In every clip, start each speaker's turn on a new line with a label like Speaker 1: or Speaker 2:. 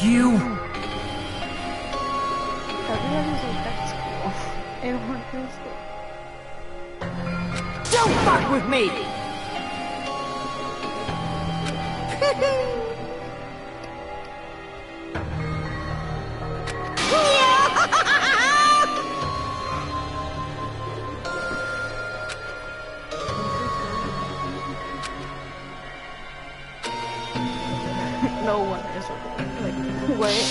Speaker 1: you?
Speaker 2: Everybody's like, that's cool. Everyone feels good.
Speaker 1: Don't fuck with me!
Speaker 2: No one is like, wait.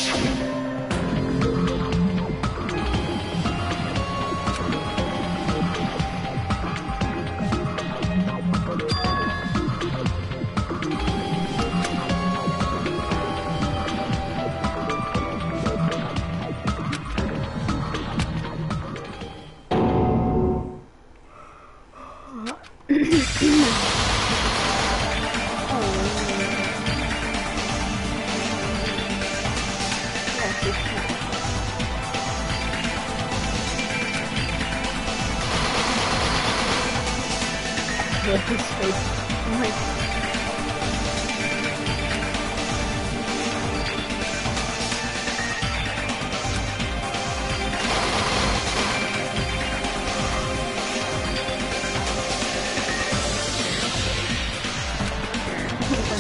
Speaker 2: His face. I'm like,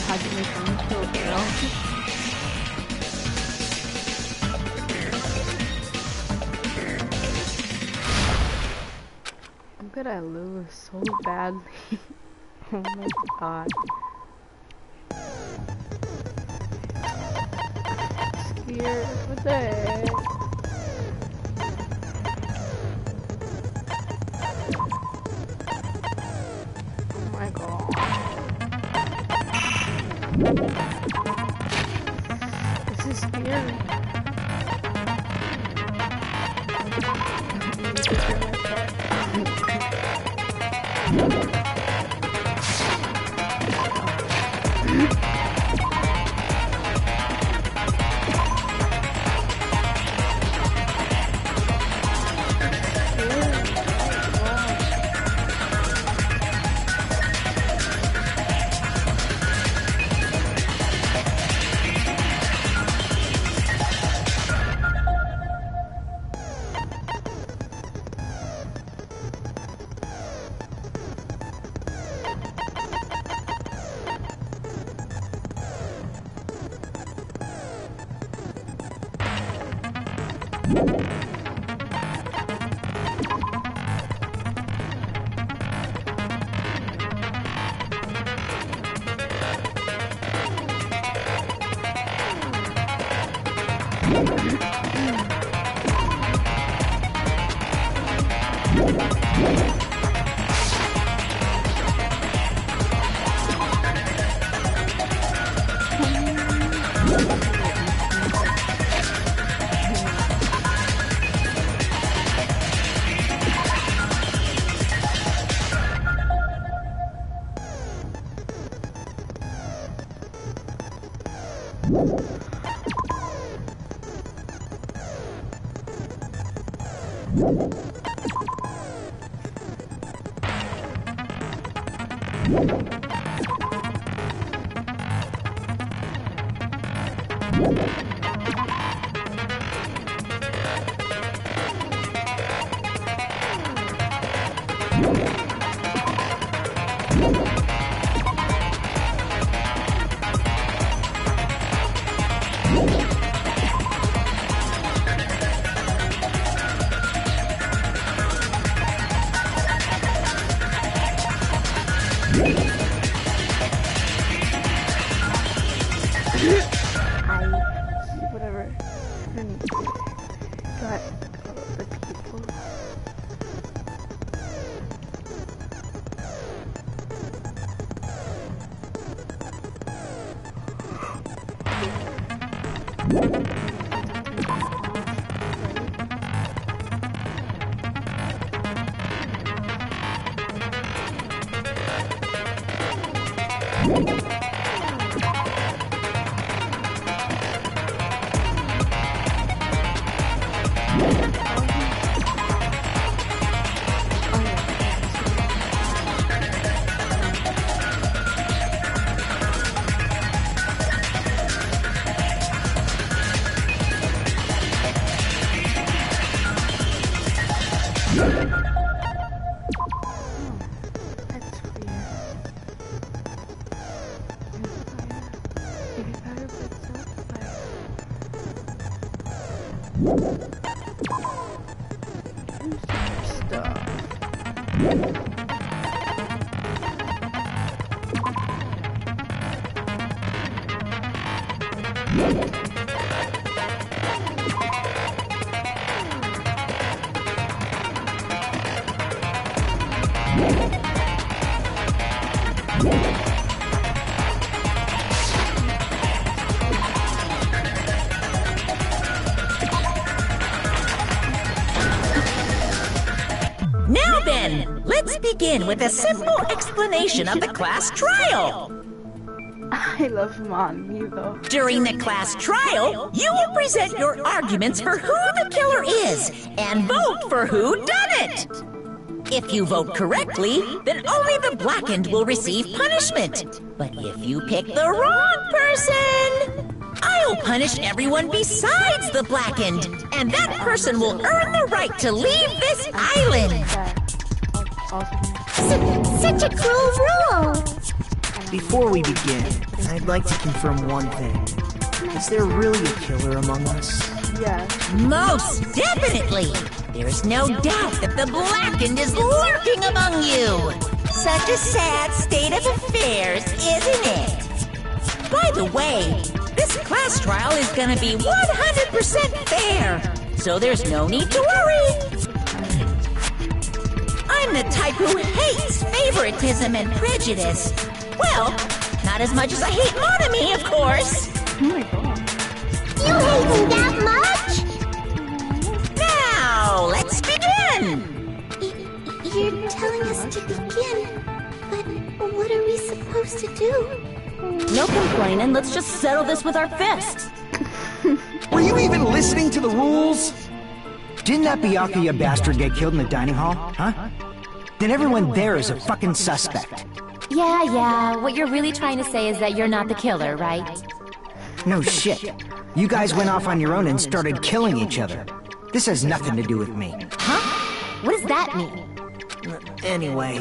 Speaker 2: how do you make them kill a girl? I'm gonna lose so badly. Oh my god. Scared. What the heck? Oh my god. This is scary. Whatever. Got the people.
Speaker 1: Now then, let's begin with a simple explanation of the class trial.
Speaker 2: I love mommy though.
Speaker 1: During the class trial, you will present your arguments for who the killer is and vote for who done it. If you vote correctly, then only the blackened will receive punishment. But if you pick the wrong person, I'll punish everyone besides the blackened, and that person will earn the right to leave this island.
Speaker 3: Such a cruel rule!
Speaker 4: Before we begin, I'd like to confirm one thing. Is there really a killer among us?
Speaker 2: Yes.
Speaker 1: Most definitely! There's no doubt that the blackened is lurking among you! Such a sad state of affairs, isn't it? By the way, this class trial is gonna be 100% fair, so there's no need to worry. I'm the type who hates favoritism and prejudice. Well, not as much as I hate monogamy, of course.
Speaker 2: Oh my god.
Speaker 3: You hate him that much?
Speaker 1: Now, let's begin!
Speaker 3: You're telling us to begin, but what are we supposed to do?
Speaker 5: No complaining, let's just settle this with our fists.
Speaker 4: Were you even listening to the rules? Didn't that Byakuya bastard get killed in the dining hall, huh? Then everyone there is a fucking suspect.
Speaker 5: Yeah, what you're really trying to say is that you're not the killer, right?
Speaker 4: No shit. You guys went off on your own and started killing each other. This has nothing to do with me.
Speaker 5: Huh? What does that mean?
Speaker 4: Anyway,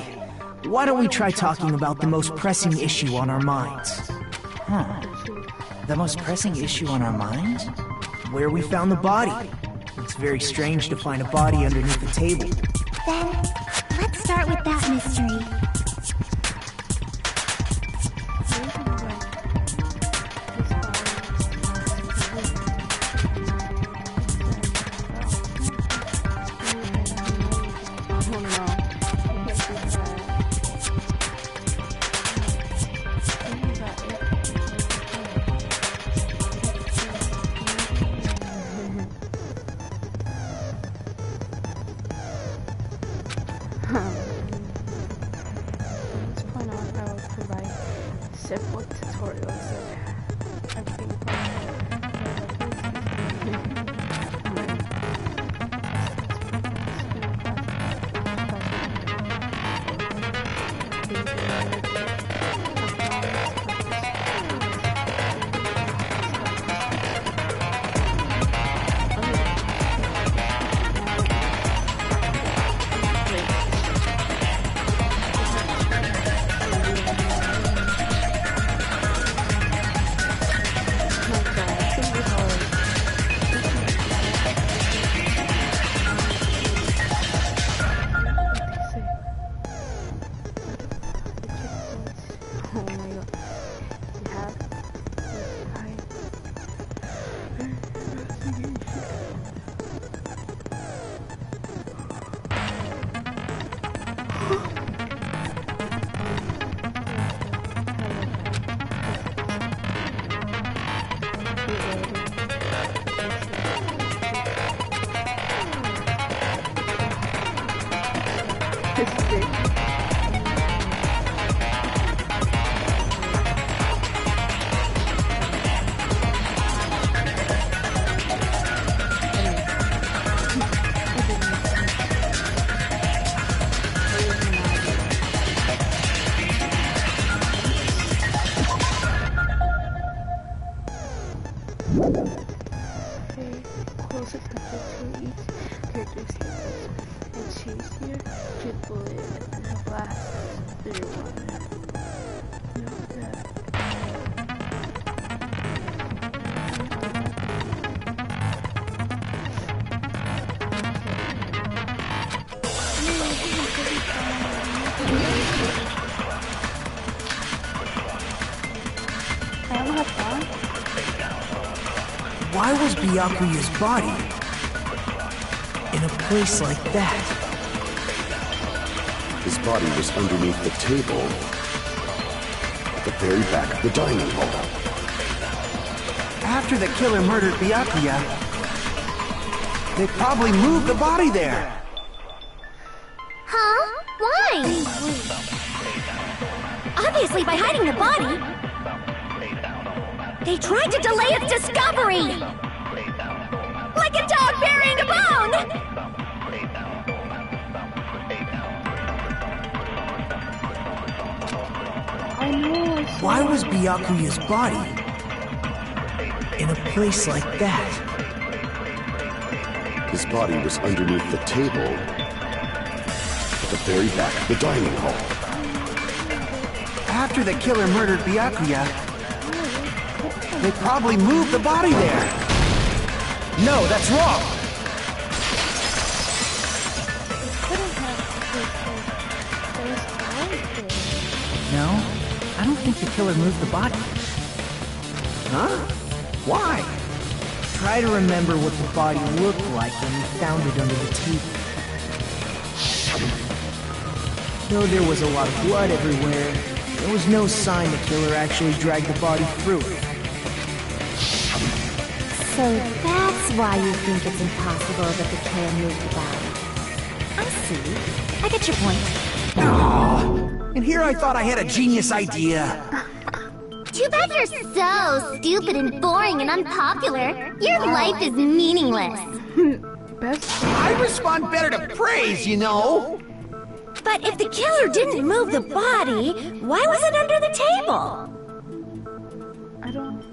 Speaker 4: why don't we try talking about the most pressing issue on our minds? The most pressing issue on our minds? Where we found the body. It's very strange to find a body underneath the table.
Speaker 3: Then, let's start with that mystery.
Speaker 2: Let's point out how to provide simple tutorials of everything close attention to each character's skills. It's easier to believe in the last video one. Note that have fun?
Speaker 4: Why was Byakuya's body in a place like that?
Speaker 6: His body was underneath the table at the very back of the dining hall.
Speaker 4: After the killer murdered Byakuya, they probably moved the body there.
Speaker 3: Huh? Why? Obviously by hiding the body. They tried to delay its discovery! Like a dog burying a bone!
Speaker 2: I know.
Speaker 4: Why was Byakuya's body in a place like that?
Speaker 6: His body was underneath the table at the very back of the dining hall.
Speaker 4: After the killer murdered Byakuya, they probably moved the body there. No, that's wrong. No, I don't think the killer moved the body. Huh? Why? Try to remember what the body looked like when we found it under the table. Though there was a lot of blood everywhere, there was no sign the killer actually dragged the body through it.
Speaker 5: So that's why you think it's impossible that the killer moved the body. I see. I get your point.
Speaker 4: Aww. And here I thought I had a genius idea.
Speaker 3: Too bad you're so stupid and boring and unpopular. Your life is meaningless.
Speaker 2: Best.
Speaker 4: I respond better to praise, you know.
Speaker 3: But if the killer didn't move the body, why was it under the table?
Speaker 2: I don't.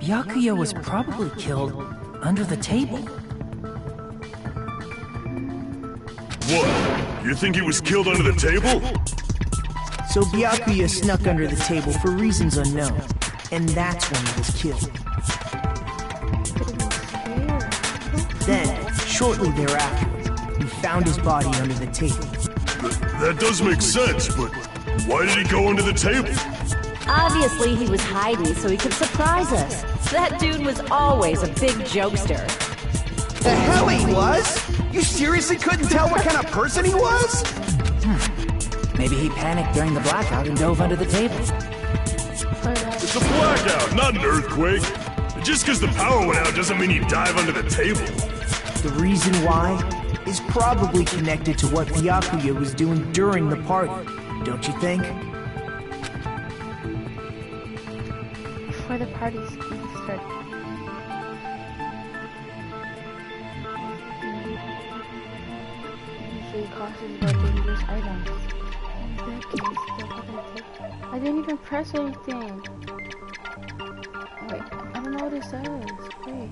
Speaker 7: Byakuya was probably killed under the table.
Speaker 8: What? You think he was killed under the table?
Speaker 4: So Byakuya snuck under the table for reasons unknown, and that's when he was killed. Then, shortly thereafter, we found his body under the table.
Speaker 8: That does make sense, but why did he go under the table?
Speaker 9: Obviously, he was hiding so he could surprise us. That dude was always a big jokester.
Speaker 4: The hell he was? You seriously couldn't tell what kind of person he was?
Speaker 7: Maybe he panicked during the blackout and dove under the table.
Speaker 8: It's a blackout, not an earthquake. Just because the power went out doesn't mean you dive under the table.
Speaker 4: The reason why is probably connected to what Byakuya was doing during the party, don't you think?
Speaker 2: Before the party started. Usually causes about dangerous items. I didn't even press anything. Wait, I don't know what it says. Wait.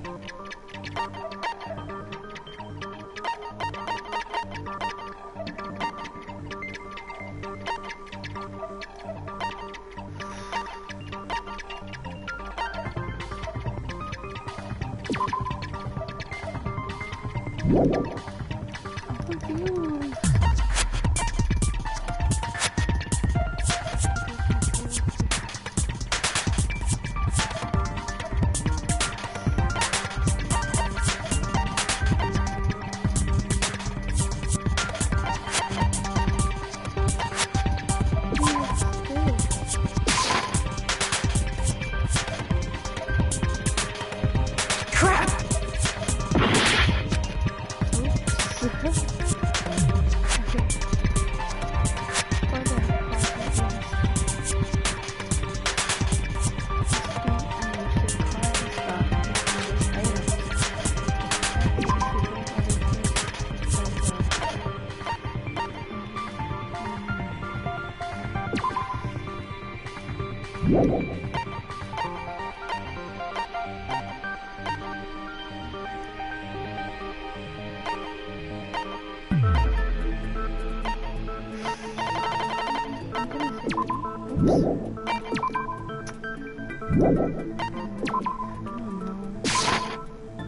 Speaker 2: I'm confused.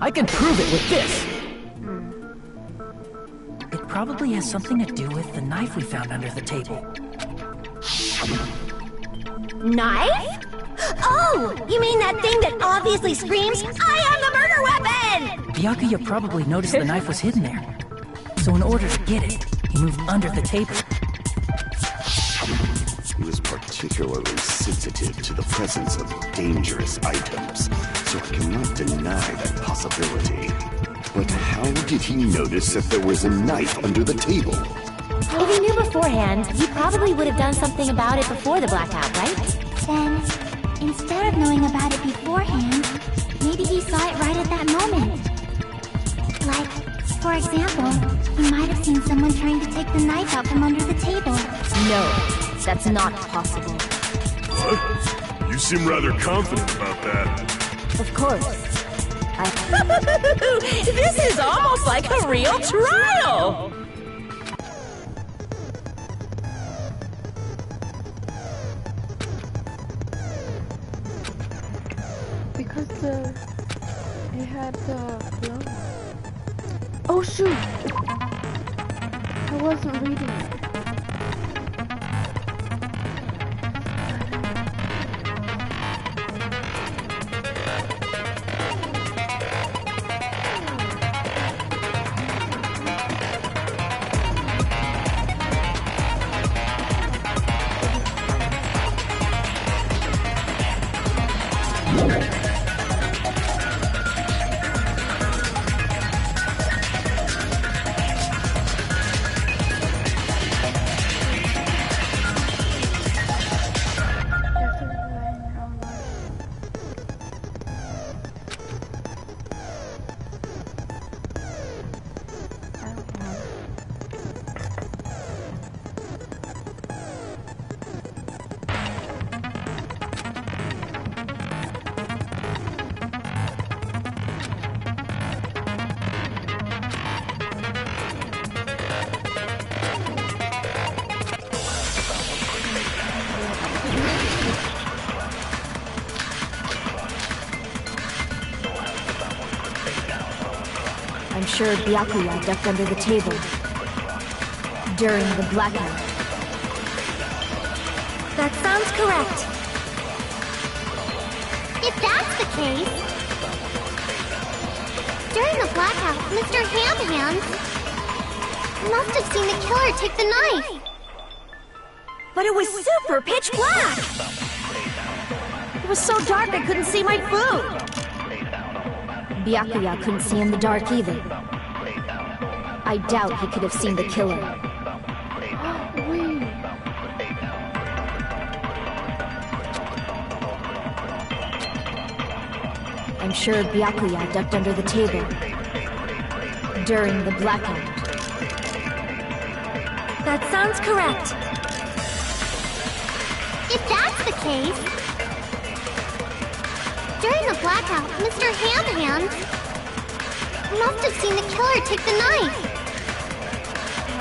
Speaker 7: I can prove it with this! It probably has something to do with the knife we found under the table.
Speaker 3: Knife? Oh! You mean that thing that obviously screams, I am the murder weapon!
Speaker 7: Byakuya probably noticed the knife was hidden there. So in order to get it, he moved under the table.
Speaker 6: He was particularly sensitive to the presence of dangerous items, so I cannot deny that possibility. But how did he notice that there was a knife under the table?
Speaker 5: If he knew beforehand, he probably would have done something about it before the blackout, right?
Speaker 3: Then, instead of knowing about it beforehand, maybe he saw it right at that moment. Like, for example, he might have seen someone trying to take the knife out from under the table.
Speaker 5: No, that's not possible.
Speaker 8: What? You seem rather confident about that.
Speaker 5: Of course.
Speaker 1: This is almost like a real trial!
Speaker 2: Because it had the film. Oh shoot! I wasn't reading it.
Speaker 5: I'm sure Byakuya ducked under the table during the blackout.
Speaker 3: That sounds correct. If that's the case... During the blackout, Mr. Ham-Hands must have seen the killer take the knife.
Speaker 1: But it was super pitch black!
Speaker 9: It was so dark I couldn't see my food!
Speaker 5: Byakuya couldn't see in the dark either. I doubt he could have seen the killer. I'm sure Byakuya ducked under the table during the blackout.
Speaker 3: That sounds correct. If that's the case... During the blackout, Mr. Ham-Hands must have seen the killer take the knife.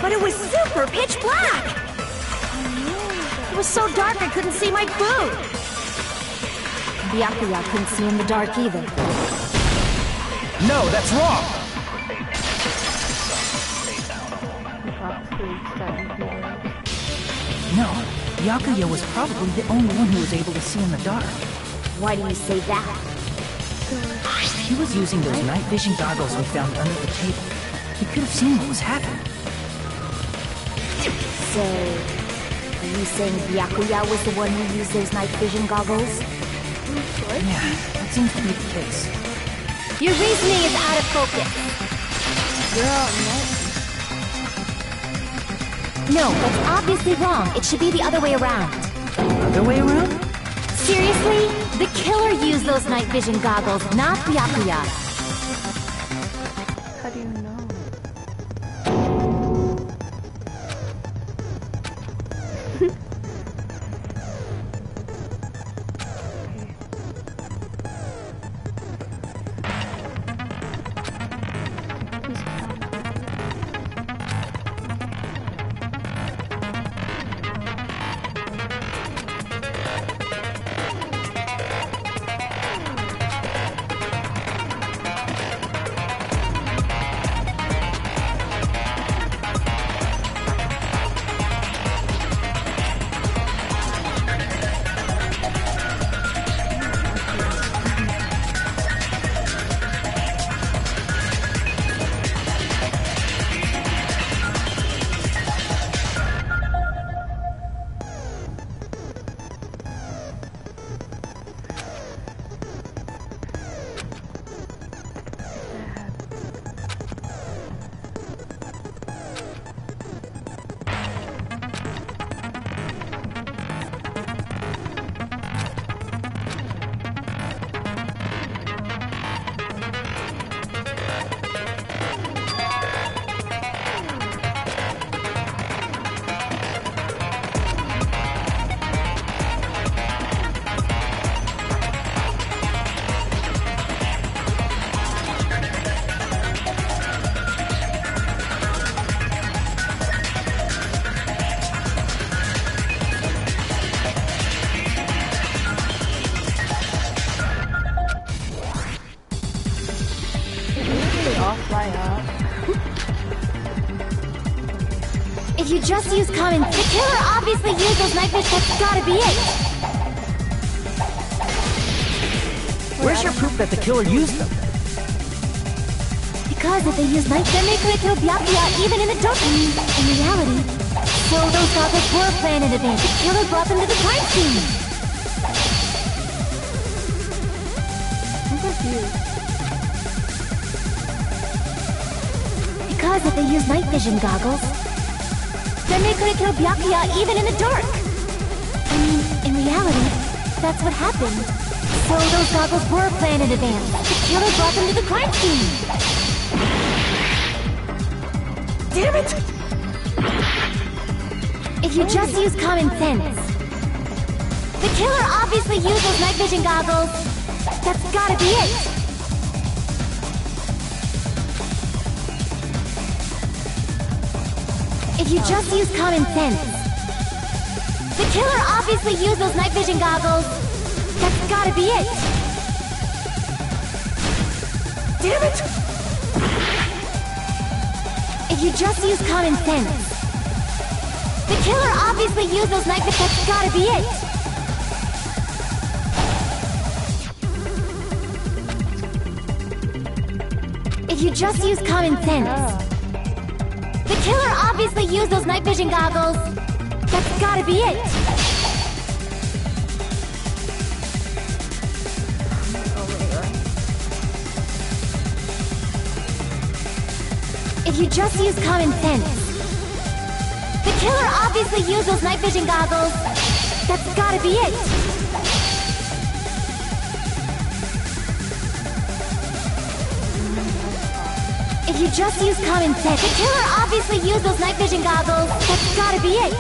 Speaker 1: But it was super pitch black!
Speaker 9: It was so dark I couldn't see my food!
Speaker 5: Byakuya couldn't see in the dark either.
Speaker 7: No, that's wrong! No, Byakuya was probably the only one who was able to see in the dark.
Speaker 5: Why do you say that?
Speaker 7: He was using those night vision goggles we found under the table. He could have seen what was happening.
Speaker 5: So, are you saying Byakuya was the one who used those night vision goggles?
Speaker 7: Yeah, that seems to be the case.
Speaker 5: Your reasoning is out of focus. No, that's obviously wrong. It should be the other way around.
Speaker 7: Other way around?
Speaker 5: Seriously? The killer used those night vision goggles, not Byakuya.
Speaker 2: How do you know? fly up.
Speaker 3: If you just use common, the killer obviously used those night vision. That's gotta be it.
Speaker 7: Where's your proof that the killer used them?
Speaker 3: Because if they used night, then they could have killed Byakuya even in the dark. In reality, so those goggles were planned in advance. The killer brought them to the crime scene.
Speaker 2: I'm confused.
Speaker 3: Because if they used night vision goggles, then they could have killed Byakuya even in the dark. I mean, in reality, that's what happened. So those goggles were planned in advance. The killer brought them to the crime scene.
Speaker 7: Damn it!
Speaker 3: If you just use common sense, the killer obviously used those night vision goggles. That's gotta be it. If you just use common sense, the killer obviously used those night vision goggles. That's gotta be it.
Speaker 7: Damn it!
Speaker 3: If you just use common sense, the killer obviously used those night vision. That's gotta be it. If you just use common sense, the killer obviously used those night vision goggles. That's gotta be it. If you just use common sense, the killer obviously used those night vision goggles. That's gotta be it. If you just use common sense, the killer obviously used those night vision goggles. That's gotta be it.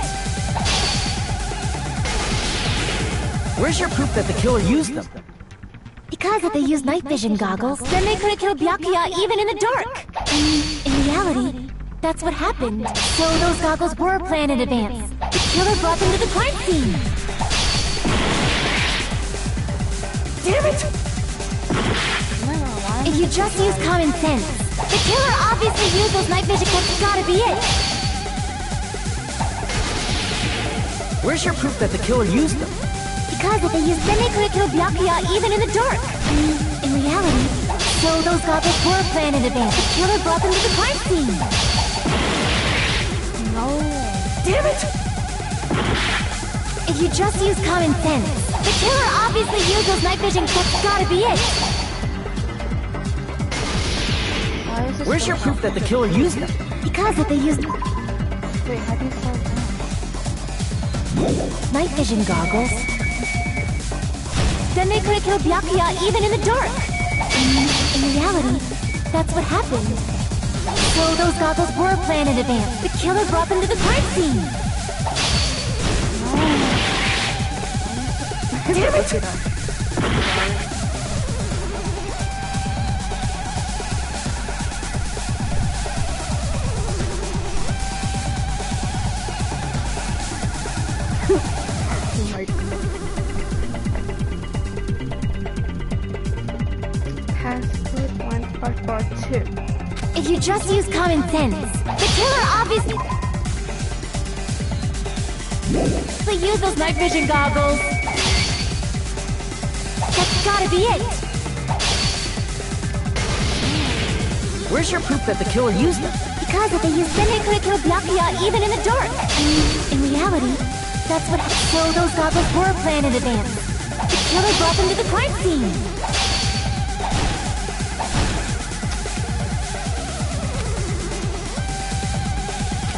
Speaker 7: Where's your proof that the killer used them?
Speaker 3: Because if they used night vision goggles, then they could have killed Byakuya even in the dark. I mean, in reality, that's what happened. So those goggles were planned in advance. The killer brought them to the crime scene.
Speaker 7: Damn it!
Speaker 3: If you just use common sense, the killer obviously used those night vision. That's gotta be it.
Speaker 7: Where's your proof that the killer used them?
Speaker 3: Because if they used, then they could have killed Byakuya even in the dark. I mean, in reality, so those goggles were planned in advance. The killer brought them to the crime scene.
Speaker 2: No.
Speaker 7: Damn it!
Speaker 3: If you just use common sense, the killer obviously used those night vision. That's gotta be it.
Speaker 2: Why is this
Speaker 7: Where's
Speaker 2: so
Speaker 7: your proof that the killer used them?
Speaker 3: Because if they used
Speaker 2: Wait, how do you spell that?
Speaker 3: night vision goggles, then they could have killed Byakuya even in the dark. In reality, that's what happened. So those goggles were planned in advance. The killer brought them to the crime scene.
Speaker 7: Damn it!
Speaker 2: Oh my god. Password 1442.
Speaker 3: If you just use common sense, the killer obviously used those night vision goggles. That's gotta be it.
Speaker 7: Where's your proof that the killer used them?
Speaker 3: Because if they used, then they could have killed Byakuya even in the dark. I mean, in reality, that's what happened. So those goggles were planned in advance. The killer brought them to the crime scene.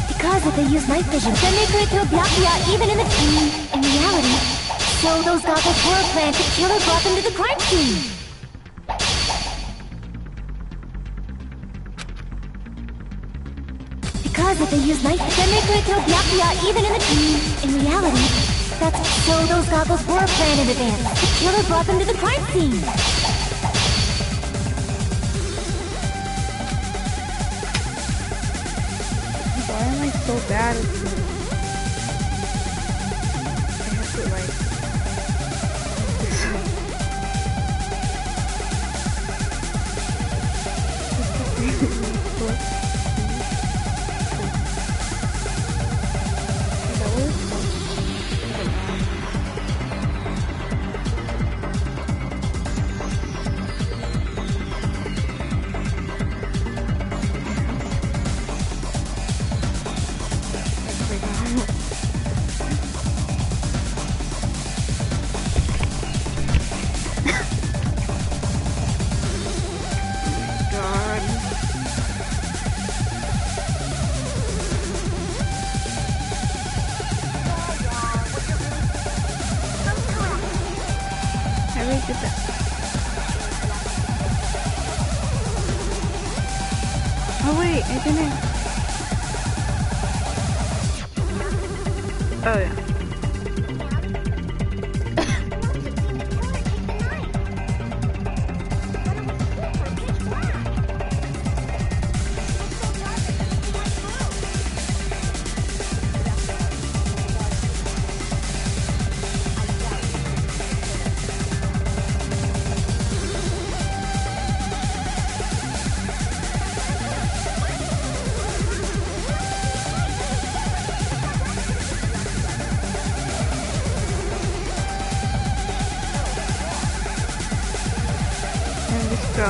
Speaker 3: Because if they used night vision, then they could have killed Byakuya even in the... in reality, so those goggles were planned. The killer brought them to the crime scene. Because if they used night, then they could have killed Byakuya even in the... in reality, that's... so those goggles were planned in advance. The killer brought them to the crime scene.
Speaker 2: Why am I so bad at this? I have to like... this. Oh wait, I didn't. Oh yeah.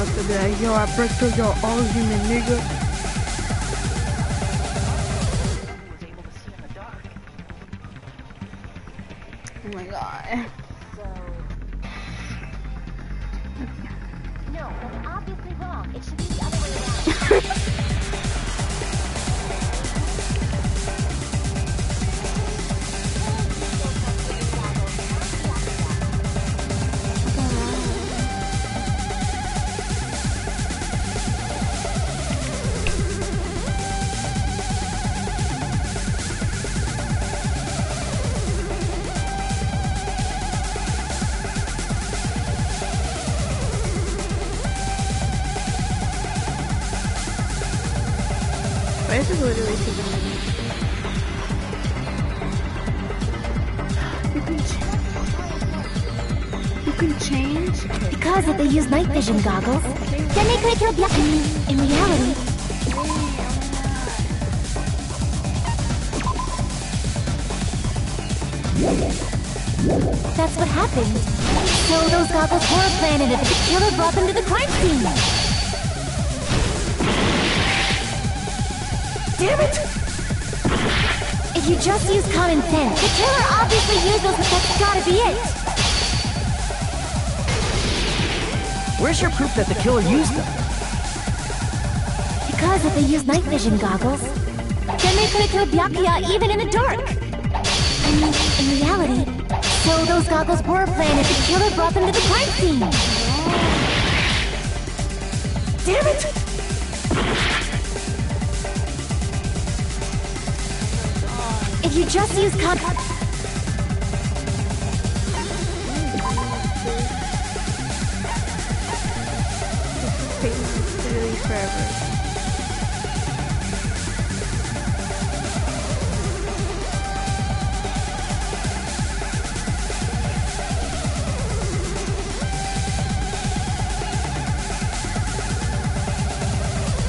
Speaker 2: To be like, yo, I break through your argument, nigga. Oh my god.
Speaker 3: No, that's obviously wrong. It should be the other way around.
Speaker 2: This is literally too good. You can change?
Speaker 3: Because if they use night vision goggles, then they could kill Black. In reality, that's what happened. So those goggles were planted and the killer brought them to the crime scene.
Speaker 4: Damn it!
Speaker 3: If you just use common sense, the killer obviously used those. That's gotta be it.
Speaker 7: Where's your proof that the killer used them?
Speaker 3: Because if they use night vision goggles, then they could have killed Byakuya even in the dark. I mean, in reality, so those goggles were planted. The killer brought them to the crime scene.
Speaker 4: Damn it!
Speaker 3: If you just use
Speaker 2: Literally forever.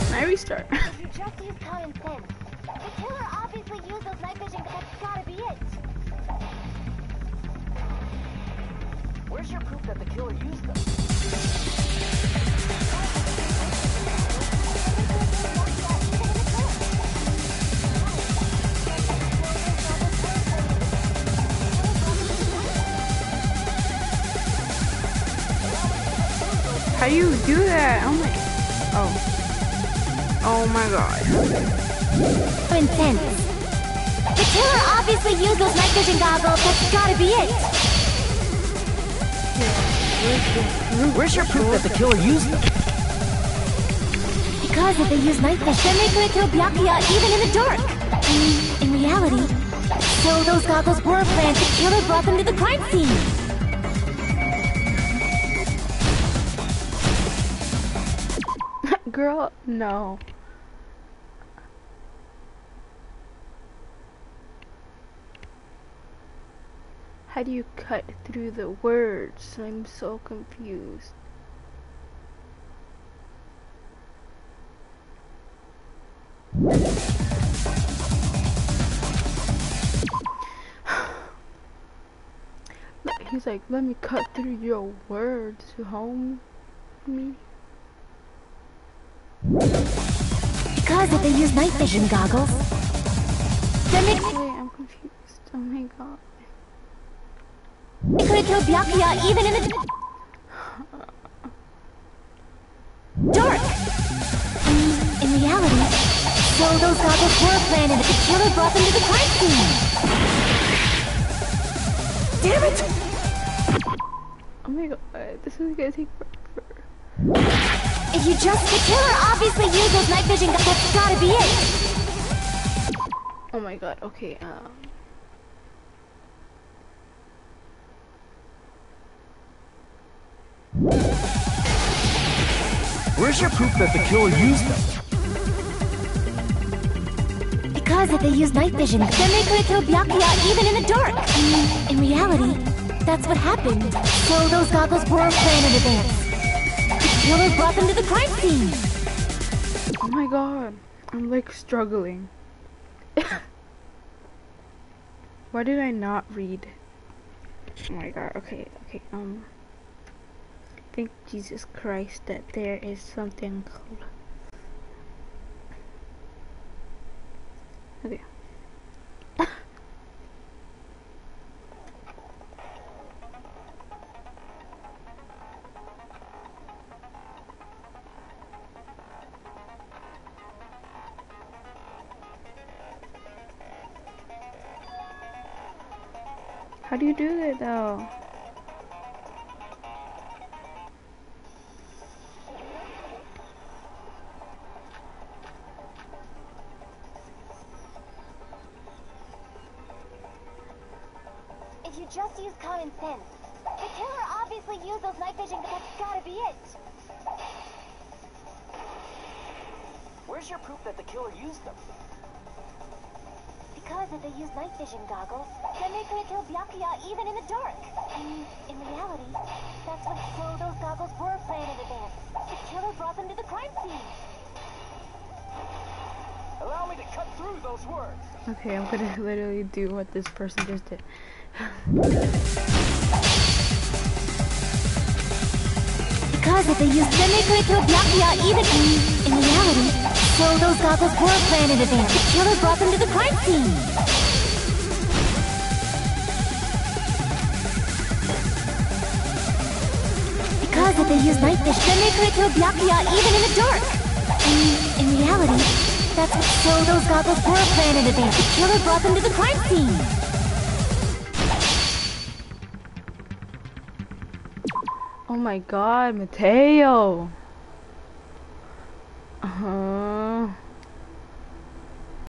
Speaker 2: Can I restart?
Speaker 3: If you just use common sense, the killer obviously used those night vision. That's gotta be it.
Speaker 7: Where's your proof that the killer used them?
Speaker 2: How do you do that? Oh my. Oh. Oh my god.
Speaker 3: Common sense. The killer obviously used those night vision goggles. That's gotta be it.
Speaker 7: Where's your proof that the killer used them?
Speaker 3: Because if they use night vision, then they could have killed Byakuya even in the dark. I mean, in reality, so those goggles were planted. The killer brought them to the crime scene.
Speaker 2: Girl, no. How do you cut through the words? I'm so confused. He's like, let me cut through your words, homie.
Speaker 3: Because if they use night vision goggles, then they...
Speaker 2: Wait, I'm confused. Oh my god.
Speaker 3: They could have killed Byakuya even in the dark. I mean, in reality, so those goggles were planted. The killer brought them to the crime scene.
Speaker 4: Damn it!
Speaker 2: Oh my god, this is gonna take forever.
Speaker 3: If you just... The killer obviously used those night vision... That's gotta be it!
Speaker 2: Oh my god, okay,
Speaker 4: Where's your proof that the killer used them?
Speaker 3: Because if they used night vision, then they could have killed Byakuya even in the dark! I mean, in reality, that's what happened. So those goggles were planned in advance. The killer brought them to the crime scene!
Speaker 2: oh my god, I'm like struggling. Why did I not read? Oh my god, okay, thank Jesus Christ that there is something called... Okay. How do you do that though?
Speaker 3: If you just use common sense, the killer obviously used those night vision... That's gotta be it!
Speaker 7: Where's your proof that the killer used them?
Speaker 3: Because if they used night vision goggles, then they could have killed Byakuya even in the dark. I mean, in reality, that's what... So those goggles were planned in advance. The killer brought them to the crime scene.
Speaker 7: Allow me to cut through those words.
Speaker 2: Okay, I'm gonna literally do what this person just did.
Speaker 3: Because if they used... Then they could have killed Byakuya even in reality. So those goggles were planned in advance. The killer brought them to the crime scene. Because if they used night vision, then they could have killed Byakuya even in the dark. I mean, in reality, that's what... So those goggles were planned in advance. The killer brought them to the crime scene.
Speaker 2: Oh my god, Mateo!